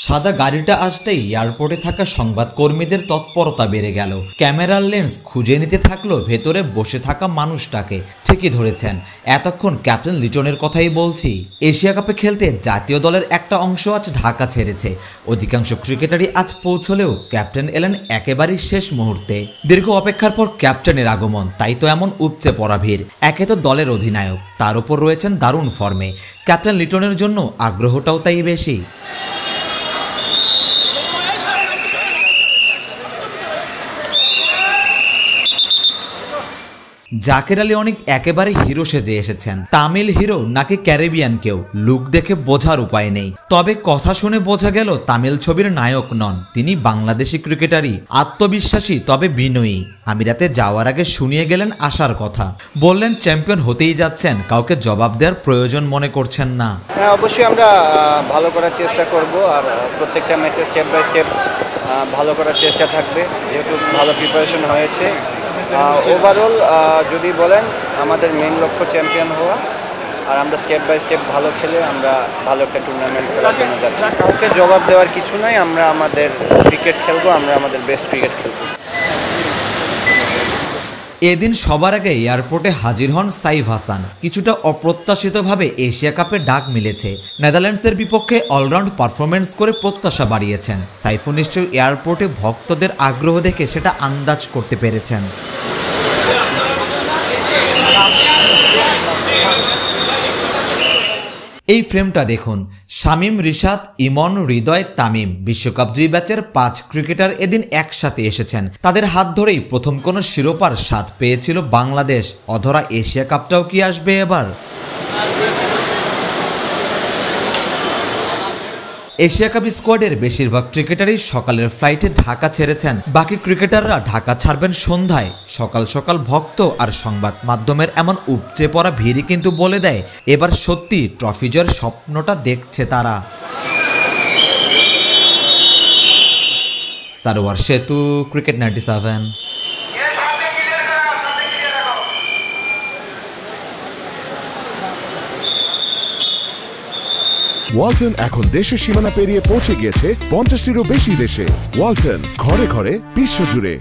সাদা গাড়িটা আসতেই এয়ারপোর্টে থাকা সংবাদকর্মীদের তৎপরতা বেড়ে গেল। ক্যামেরার লেন্স খুঁজে নিতে থাকলো ভেতরে বসে থাকা মানুষটাকে। ঠিকই ধরেছেন, এতক্ষণ ক্যাপ্টেন লিটনের কথাই বলছি। এশিয়া কাপে খেলতে জাতীয় দলের একটা অংশ আজ ঢাকা ছেড়েছে। অধিকাংশ ক্রিকেটারই আজ পৌঁছলেও ক্যাপ্টেন এলেন একেবারেই শেষ মুহূর্তে। দীর্ঘ অপেক্ষার পর ক্যাপ্টেনের আগমন, তাই তো এমন উপচে পড়া ভিড়। একে তো দলের অধিনায়ক, তার উপর রয়েছেন দারুণ ফর্মে। ক্যাপ্টেন লিটনের জন্য আগ্রহটাও তাই বেশি। জাকের আলী অনেক একেবারে হিরো সেজে এসেছেন। তামিল হিরো নাকি ক্যারিবিয়ান কেউ, লুক দেখে বোঝার উপায় নেই। তবে কথা শুনে বোঝা গেল তামিল ছবির নায়ক নন, তিনি বাংলাদেশি ক্রিকেটারই। আত্মবিশ্বাসী তবে বিনয়ী। আমিরাতে যাওয়ার আগে শুনিয়ে গেলেন আসার কথা। বললেন চ্যাম্পিয়ন হতেই যাচ্ছেন, কাউকে জবাব দেওয়ার প্রয়োজন মনে করছেন না। হ্যাঁ, অবশ্যই আমরা ভালো করার চেষ্টা করব, আর প্রত্যেকটা ম্যাচে স্টেপ বাই স্টেপ ভালো করার চেষ্টা থাকবে, যেহেতু ভালো প্রিপারেশন হয়েছে। ওভারঅল যদি বলেন, আমাদের মেইন লক্ষ্য চ্যাম্পিয়ন হওয়া, আর আমরা স্টেপ বাই স্টেপ ভালো খেলে আমরা ভালো একটা টুর্নামেন্ট খেলার জন্য যাচ্ছি। কাউকে জবাব দেওয়ার কিছু নাই, আমরা আমাদের ক্রিকেট খেলবো, আমরা আমাদের বেস্ট ক্রিকেট খেলবো। এদিন সবার আগে এয়ারপোর্টে হাজির হন সাইফ হাসান। কিছুটা অপ্রত্যাশিতভাবে এশিয়া কাপে ডাক মিলেছে। নেদারল্যান্ডসের বিপক্ষে অলরাউন্ড পারফরমেন্স করে প্রত্যাশা বাড়িয়েছেন। সাইফও নিশ্চয়ই এয়ারপোর্টে ভক্তদের আগ্রহ দেখে সেটা আন্দাজ করতে পেরেছেন। এই ফ্রেমটা দেখুন, শামীম, রিশাদ, ইমন, হৃদয়, তামিম, বিশ্বকাপজয়ী ব্যাচের 5 ক্রিকেটার এদিন একসাথে এসেছেন। তাদের হাত ধরেই প্রথম কোনো শিরোপার স্বাদ পেয়েছিল বাংলাদেশ। অধরা এশিয়া কাপটাও কি আসবে এবার? এশিয়া কাপ স্কোয়াডের বেশিরভাগ ক্রিকেটারই সকালের ফ্লাইটে ঢাকা ছেড়েছেন। বাকি ক্রিকেটাররা ঢাকা ছাড়বেন সন্ধ্যায়। সকাল সকাল ভক্ত আর সংবাদ মাধ্যমের এমন উপচে পড়া ভিড়ই কিন্তু বলে দেয় এবার সত্যি ট্রফি জয়ের স্বপ্নটা দেখছে তারা। সারোয়ার সেতু, ক্রিকেট 97। ওয়ালটন এখন দেশের সীমানা পেরিয়ে পৌঁছে গিয়েছে 50টিরও বেশি দেশে। ওয়ালটন, ঘরে ঘরে বিশ্বজুড়ে।